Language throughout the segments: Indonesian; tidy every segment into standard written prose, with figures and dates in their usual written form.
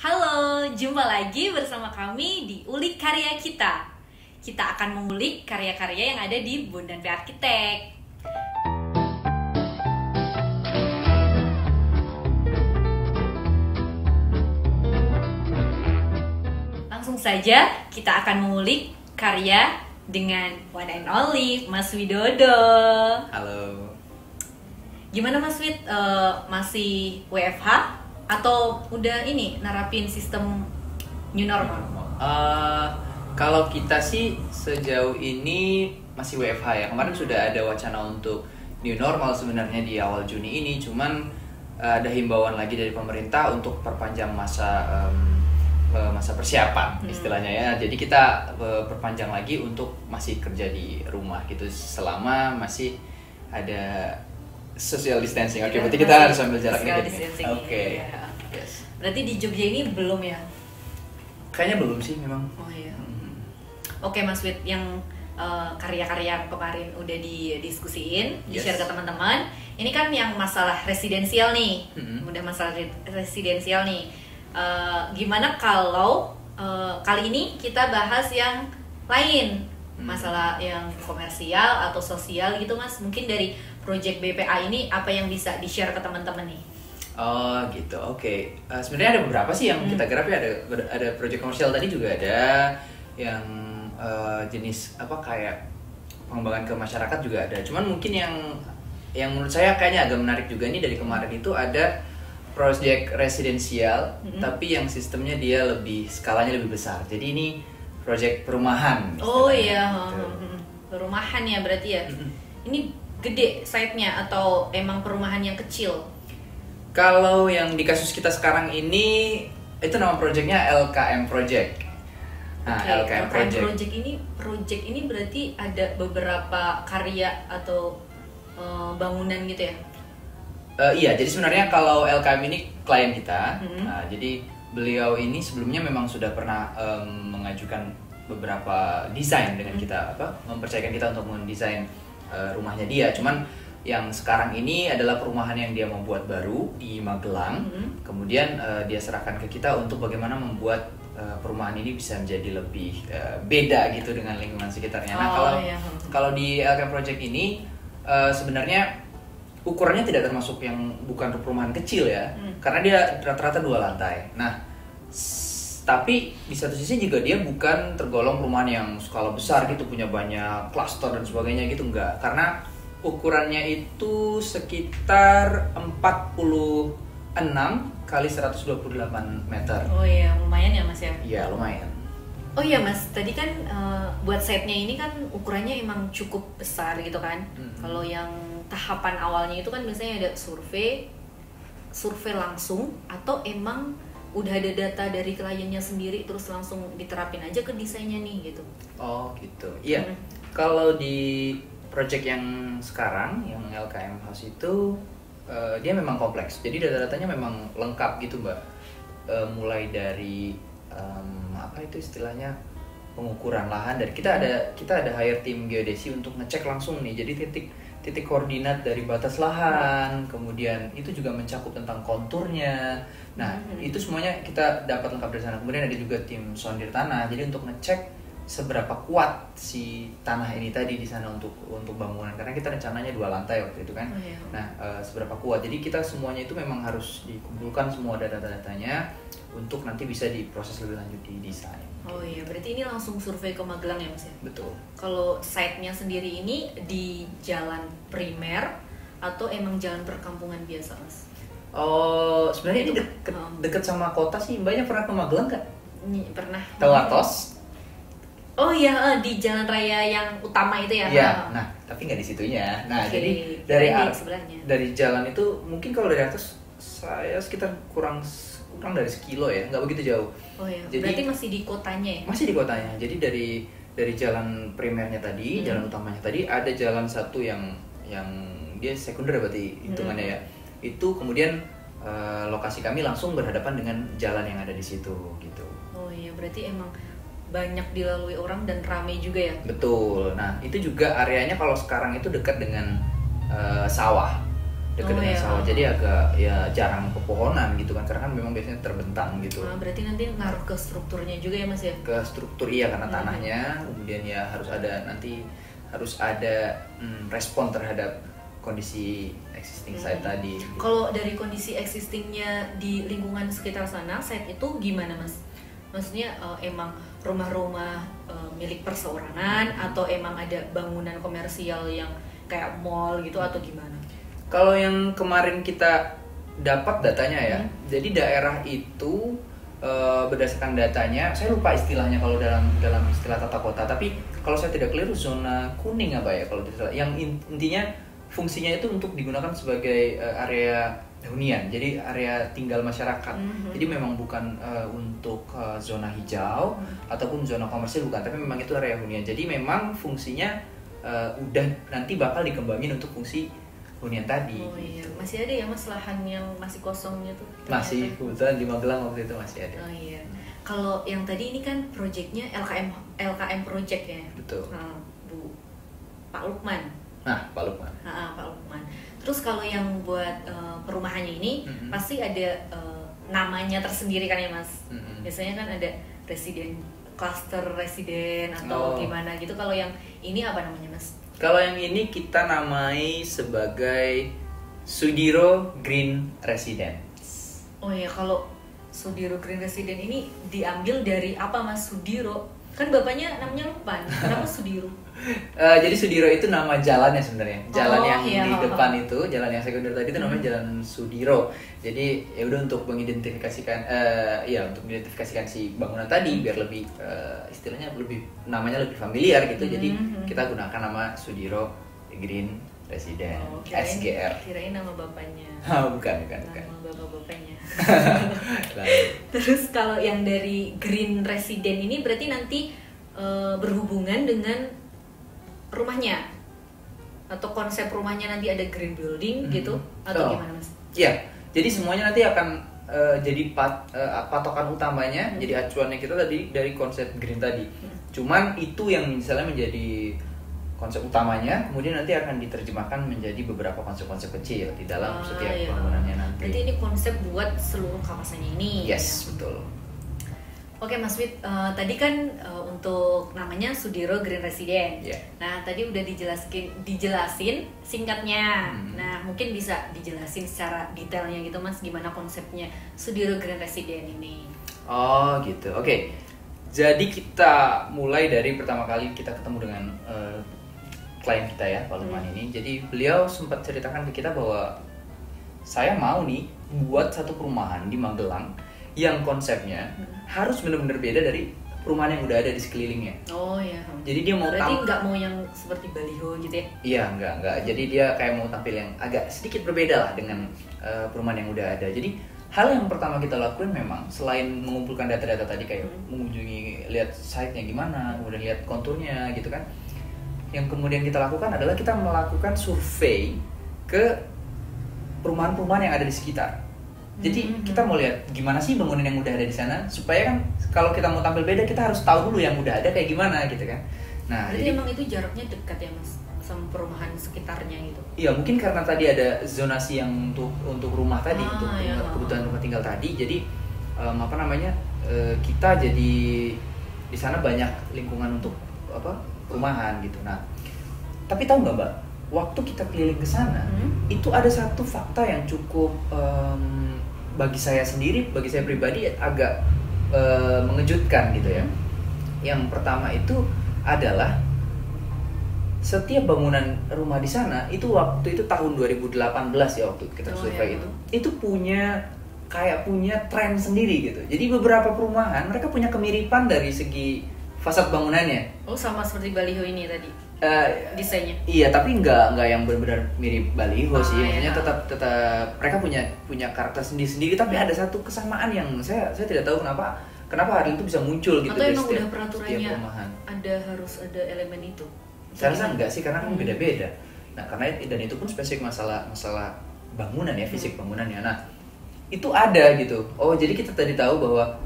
Halo, jumpa lagi bersama kami di Ulik Karya Kita. Kita akan mengulik karya-karya yang ada di Bondan P Arsitek. Langsung saja kita akan mengulik karya dengan one and only Mas Widodo. Halo. Gimana Mas Wid? Masih WFH? Atau udah ini nerapin sistem new normal? Kalau kita sih sejauh ini masih WFH ya. Kemarin sudah ada wacana untuk new normal sebenarnya di awal Juni ini. Cuman ada himbauan lagi dari pemerintah untuk perpanjang masa persiapan istilahnya ya. Jadi kita perpanjang lagi untuk masih kerja di rumah gitu selama masih ada social distancing. Oke, berarti kita harus ambil jarak ini. Oke. Ya. Yes. Berarti di Jogja ini belum ya? Kayaknya belum sih memang. Oh iya. Oke Mas Wid, yang karya-karya yang kemarin udah didiskusiin, di-share ke teman-teman. Ini kan yang masalah residensial nih. Udah masalah residensial nih. Gimana kalau kali ini kita bahas yang lain? Masalah yang komersial atau sosial gitu Mas. Mungkin dari project BPA ini apa yang bisa di-share ke teman-teman nih? Oh gitu, oke. Sebenarnya ada beberapa sih yang kita garap ya. Ada project komersial tadi juga ada yang jenis apa kayak pengembangan ke masyarakat juga ada. Cuman mungkin yang menurut saya kayaknya agak menarik juga nih dari kemarin itu ada project residensial, tapi yang sistemnya dia lebih skalanya lebih besar. Jadi ini project perumahan. Oh iya, gitu. Perumahan ya berarti ya. Ini gede site-nya atau emang perumahan yang kecil? Kalau yang di kasus kita sekarang ini itu nama projectnya LKM Project. Nah, LKM Project ini berarti ada beberapa karya atau bangunan gitu ya? Iya, jadi sebenarnya kalau LKM ini klien kita. Nah, jadi beliau ini sebelumnya memang sudah pernah mengajukan beberapa desain dengan kita, mempercayakan kita untuk mendesain rumahnya dia. Cuman yang sekarang ini adalah perumahan yang dia mau buat baru di Magelang. Kemudian dia serahkan ke kita untuk bagaimana membuat perumahan ini bisa menjadi lebih beda gitu dengan lingkungan sekitarnya. Nah, kalau di LKM Project ini sebenarnya ukurannya tidak termasuk yang bukan perumahan kecil ya, karena dia rata-rata 2 lantai. Nah, tapi di satu sisi juga dia bukan tergolong perumahan yang skala besar gitu, punya banyak klaster dan sebagainya gitu, enggak. Karena ukurannya itu sekitar 46 kali 128 meter. Oh iya, lumayan ya Mas ya? Iya, lumayan. Oh iya Mas, tadi kan buat site-nya ini kan ukurannya emang cukup besar gitu kan. Kalau yang tahapan awalnya itu kan biasanya ada survei langsung atau emang udah ada data dari kliennya sendiri terus langsung diterapin aja ke desainnya nih gitu. Oh gitu. Iya. Kalau di project yang sekarang yang LKM House itu dia memang kompleks. Jadi data-datanya memang lengkap gitu, Mbak. Mulai dari apa itu istilahnya pengukuran lahan, dari kita ada hire tim geodesi untuk ngecek langsung nih. Jadi titik koordinat dari batas lahan, kemudian itu juga mencakup tentang konturnya. Nah, itu semuanya kita dapat lengkap dari sana. Kemudian ada juga tim sondir tanah. Jadi untuk ngecek seberapa kuat si tanah ini tadi di sana untuk bangunan, karena kita rencananya 2 lantai waktu itu kan. Nah, seberapa kuat. Jadi kita semuanya itu memang harus dikumpulkan semua data-datanya untuk nanti bisa diproses lebih lanjut di desain. Oh iya, berarti ini langsung survei ke Magelang ya Mas ya? Betul. Kalau site-nya sendiri ini di jalan primer atau emang jalan perkampungan biasa Mas? Oh, sebenarnya ini deket sama kota sih. Mbaknya pernah ke Magelang kan? Pernah. Tahu Atos? Oh iya, di jalan raya yang utama itu ya? Iya, nah tapi nggak di situnya. Nah, jadi dari jalan itu mungkin kalau dari atas saya sekitar kurang dari sekilo ya, nggak begitu jauh. Oh iya, jadi, berarti masih di kotanya ya? Masih di kotanya. Jadi dari jalan primernya tadi, jalan utamanya tadi, ada jalan satu yang dia sekunder berarti hitungannya ya. Itu kemudian lokasi kami langsung berhadapan dengan jalan yang ada di situ gitu. Oh iya, berarti emang banyak dilalui orang dan ramai juga ya? Betul. Nah, itu juga areanya kalau sekarang itu dekat dengan sawah. dekat dengan sawah, jadi agak ya jarang pepohonan gitu kan, karena kan memang biasanya terbentang gitu. Berarti nanti ngaruh ke strukturnya juga ya Mas ya? Ke struktur iya, karena tanahnya, kemudian ya harus ada respon terhadap kondisi existing site tadi. Gitu. Kalau dari kondisi existingnya di lingkungan sekitar sana, site itu gimana Mas? Maksudnya emang rumah-rumah milik perseorangan atau emang ada bangunan komersial yang kayak mall gitu atau gimana? Kalau yang kemarin kita dapat datanya ya, jadi daerah itu berdasarkan datanya, saya lupa istilahnya kalau dalam istilah tata kota, tapi kalau saya tidak keliru zona kuning apa ya kalau tidak salah, yang intinya fungsinya itu untuk digunakan sebagai area hunian, jadi area tinggal masyarakat. Jadi memang bukan untuk zona hijau ataupun zona komersil, bukan, tapi memang itu area hunian. Jadi memang fungsinya udah nanti bakal dikembangin untuk fungsi hunian tadi. Oh iya, masih ada ya Mas lahan yang masih kosong gitu? Masih, kebetulan di Magelang waktu itu masih ada. Oh iya. Kalau yang tadi ini kan proyeknya LKM project ya? Betul. Bu Pak Lukman. Nah, Pak Lukman. Pak Lukman. Terus kalau yang buat perumahannya ini pasti ada namanya tersendiri kan ya Mas? Biasanya kan ada cluster residen atau gimana gitu. Kalau yang ini apa namanya Mas? Kalau yang ini kita namai sebagai Sudiro Green Residence. Oh ya, kalau Sudiro Green Residence ini diambil dari apa Mas Sudiro? Kan bapaknya namanya Lukman, kenapa Sudiro? Jadi Sudiro itu nama jalannya sebenarnya. Jalan yang di depan itu, jalan yang sekunder tadi itu namanya Jalan Sudiro. Jadi ya udah untuk mengidentifikasikan untuk mengidentifikasikan si bangunan tadi biar lebih istilahnya namanya lebih familiar gitu. Jadi kita gunakan nama Sudiro Green Residence, SGR. Kirain nama bapaknya. Bukan. Nama bapak-bapaknya. Terus kalau yang dari Green Residence ini berarti nanti berhubungan dengan rumahnya atau konsep rumahnya nanti ada green building gitu atau gimana Mas? Iya, jadi semuanya nanti akan jadi patokan utamanya, jadi acuannya kita tadi dari konsep green tadi. Cuman itu yang misalnya menjadi konsep utamanya, kemudian nanti akan diterjemahkan menjadi beberapa konsep-konsep kecil di dalam setiap bangunannya nanti. Berarti ini konsep buat seluruh kawasannya ini. Yes, ya? Betul. Oke Mas Wid, tadi kan untuk namanya Sudiro Green Residence. Nah tadi udah dijelasin singkatnya. Nah mungkin bisa dijelasin secara detailnya gitu Mas, gimana konsepnya Sudiro Green Residence ini? Oh gitu, oke. Jadi kita mulai dari pertama kali kita ketemu dengan klien kita ya, Pak Lukman ini. Jadi beliau sempat ceritakan ke kita bahwa saya mau nih buat satu perumahan di Magelang yang konsepnya harus benar-benar beda dari perumahan yang udah ada di sekelilingnya. Oh iya. Jadi dia mau berarti nggak mau yang seperti baliho gitu ya? Iya, nggak. Jadi dia kayak mau tampil yang agak sedikit berbeda lah dengan perumahan yang udah ada. Jadi hal yang pertama kita lakuin memang selain mengumpulkan data-data tadi kayak mengunjungi, lihat site-nya gimana, kemudian lihat konturnya gitu kan. Yang kemudian kita lakukan adalah kita melakukan survei ke perumahan-perumahan yang ada di sekitar. Jadi kita mau lihat gimana sih bangunan yang udah ada di sana, supaya kan kalau kita mau tampil beda kita harus tahu dulu yang udah ada kayak gimana gitu kan. Nah, jadi emang itu jaraknya dekat ya Mas sama perumahan sekitarnya gitu. Iya, mungkin karena tadi ada zonasi yang untuk rumah tadi, untuk kebutuhan rumah tinggal tadi. Jadi kita jadi di sana banyak lingkungan untuk perumahan gitu. Nah, tapi tahu nggak Mbak, waktu kita keliling ke sana itu ada satu fakta yang cukup bagi saya pribadi agak mengejutkan gitu ya. Yang pertama itu adalah setiap bangunan rumah di sana itu waktu itu tahun 2018 ya, waktu kita survei itu punya tren sendiri gitu. Jadi beberapa perumahan mereka punya kemiripan dari segi fasad bangunannya. Oh, sama seperti baliho ini tadi. Desainnya. Iya, tapi nggak yang benar-benar mirip baliho sih. Maksudnya tetap mereka punya karakter sendiri-sendiri, tapi ada satu kesamaan yang saya tidak tahu kenapa hal itu bisa muncul gitu. Atau emang udah peraturannya harus ada elemen itu. Saya rasa enggak sih, karena kan beda-beda. Nah, dan itu pun spesifik masalah bangunan ya, fisik bangunannya. Nah, itu ada gitu. Oh, jadi kita tadi tahu bahwa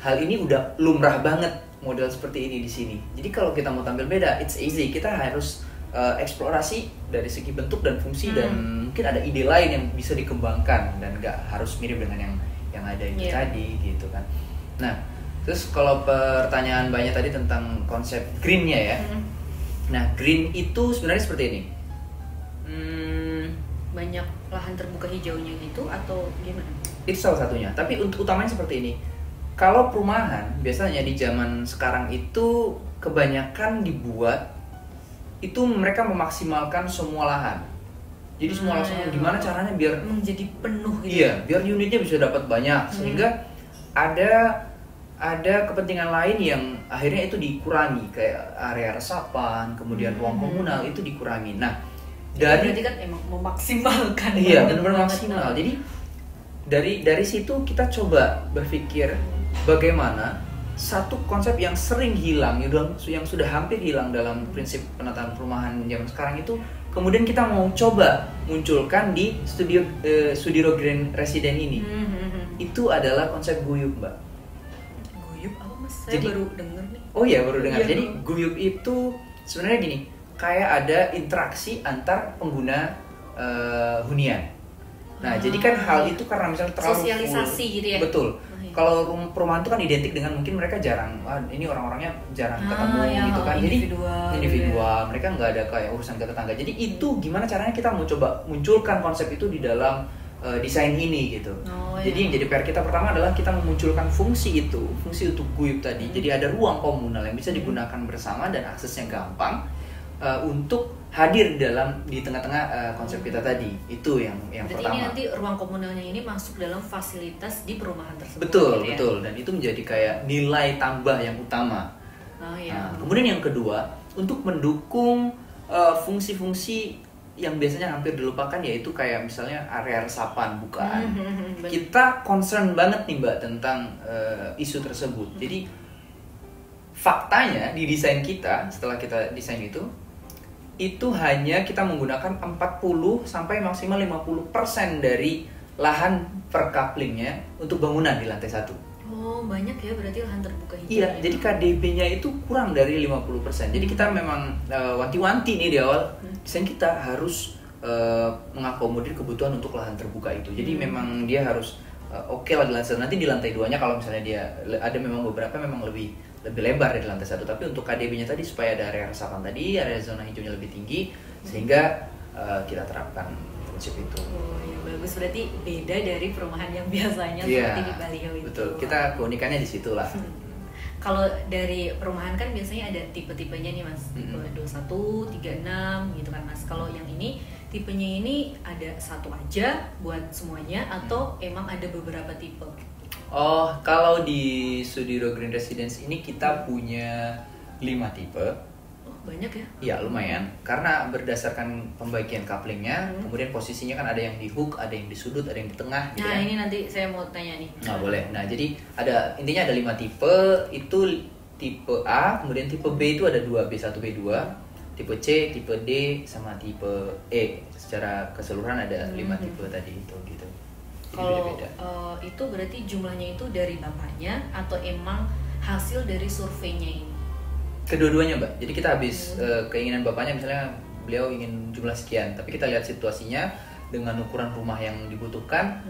hal ini udah lumrah banget model seperti ini di sini. Jadi kalau kita mau tampil beda, it's easy. Kita harus eksplorasi dari segi bentuk dan fungsi dan mungkin ada ide lain yang bisa dikembangkan dan nggak harus mirip dengan yang ada itu tadi gitu kan. Nah, terus kalau pertanyaan banyak tadi tentang konsep greennya ya. Nah, green itu sebenarnya seperti ini. Banyak lahan terbuka hijaunya gitu atau gimana? Itu salah satunya. Tapi untuk utamanya seperti ini. Kalau perumahan biasanya di zaman sekarang itu kebanyakan dibuat itu mereka memaksimalkan semua lahan. Jadi semua lahan gimana caranya biar menjadi penuh gitu. Iya, biar unitnya bisa dapat banyak sehingga ada kepentingan lain yang akhirnya itu dikurangi kayak area resapan, kemudian ruang komunal itu dikurangi. Nah, berarti kan emang memaksimalkan. Iya, benar-benar maksimal. Jadi dari situ kita coba berpikir bagaimana satu konsep yang sering hilang, yang sudah hampir hilang dalam prinsip penataan perumahan zaman sekarang itu, kemudian kita mau coba munculkan di Sudiro Green Resident ini. Itu adalah konsep guyub, Mbak. Guyub apa Mas? Saya baru dengar nih. Oh iya, baru dengar. Jadi guyub itu sebenarnya gini, kayak ada interaksi antar pengguna hunian. Nah, jadi kan hal itu karena misalnya terlalu sosialisasi gitu ya. Betul. Kalau perumahan itu kan identik dengan mungkin mereka jarang, ini orang-orangnya jarang ketemu gitu kan. Jadi individual, mereka nggak ada kayak urusan ke tetangga. Jadi itu gimana caranya kita mau coba munculkan konsep itu di dalam desain ini gitu. Jadi yang jadi PR kita pertama adalah kita memunculkan fungsi untuk guyub tadi. Jadi ada ruang komunal yang bisa digunakan bersama dan aksesnya gampang untuk hadir di tengah-tengah konsep kita tadi. Itu yang berarti pertama. Ini nanti ruang komunalnya ini masuk dalam fasilitas di perumahan tersebut. Betul, gitu ya? Betul. Dan itu menjadi kayak nilai tambah yang utama. Kemudian yang kedua, untuk mendukung fungsi-fungsi yang biasanya hampir dilupakan, yaitu kayak misalnya area resapan, bukaan. Kita concern banget nih Mbak tentang isu tersebut. Jadi faktanya di desain kita, setelah kita desain itu hanya kita menggunakan 40 sampai maksimal 50% dari lahan per couplingnya untuk bangunan di lantai 1. Oh, banyak ya berarti lahan terbuka hijau. Iya, jadi KDB-nya itu kurang dari 50%. Jadi kita memang wanti-wanti nih di awal, desain kita harus mengakomodir kebutuhan untuk lahan terbuka itu. Jadi memang dia harus oke lah di lantai 1. Nanti di lantai 2-nya kalau misalnya dia ada memang beberapa memang lebih lebar dari lantai 1, tapi untuk KDB-nya tadi supaya ada area resapan tadi, area zona hijaunya lebih tinggi, sehingga kita terapkan prinsip itu. Oh ya, bagus, berarti beda dari perumahan yang biasanya seperti di Balio itu. Betul, kita keunikannya di situ lah. Kalau dari perumahan kan biasanya ada tipe-tipenya nih Mas, tipe 21, 36 gitu kan Mas. Kalau yang ini tipenya ini ada satu aja buat semuanya atau emang ada beberapa tipe? Oh, kalau di Sudiro Green Residence ini kita punya 5 tipe. Oh, banyak ya? Iya, lumayan. Karena berdasarkan pembagian couplingnya, kemudian posisinya kan ada yang di hook, ada yang di sudut, ada yang di tengah. Nah, ini nanti saya mau tanya nih. Nah, boleh. Nah, jadi intinya ada 5 tipe. Itu tipe A, kemudian tipe B itu ada 2, B1, B2. Tipe C, tipe D, sama tipe E. Secara keseluruhan ada 5 tipe tadi itu gitu. Kalau itu berarti jumlahnya itu dari bapaknya atau emang hasil dari surveinya ini? Kedua-duanya Mbak. Jadi kita habis keinginan bapaknya, misalnya beliau ingin jumlah sekian, tapi kita lihat situasinya dengan ukuran rumah yang dibutuhkan,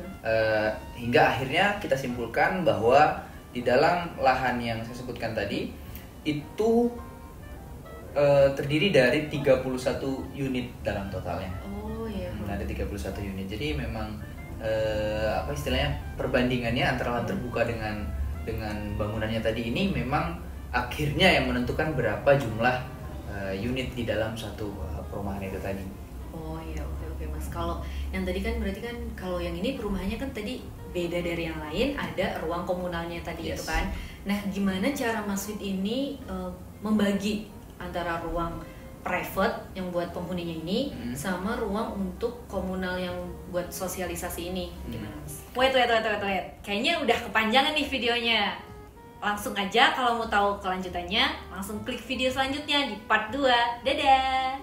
hingga akhirnya kita simpulkan bahwa di dalam lahan yang saya sebutkan tadi itu terdiri dari 31 unit dalam totalnya. Oh iya. Ada 31 unit. Jadi memang apa istilahnya, perbandingannya antara lahan terbuka dengan bangunannya tadi ini memang akhirnya yang menentukan berapa jumlah unit di dalam satu perumahan itu tadi. Oh iya, oke Mas. Kalau yang tadi kan berarti kan kalau yang ini perumahannya kan tadi beda dari yang lain, ada ruang komunalnya tadi itu kan. Nah, gimana cara Mas Wid ini membagi antara ruang private yang buat penghuninya ini sama ruang untuk komunal yang buat sosialisasi ini? Gimana Mas? Wait. Kayaknya udah kepanjangan nih videonya. Langsung aja kalau mau tahu kelanjutannya, langsung klik video selanjutnya di part 2. Dadah!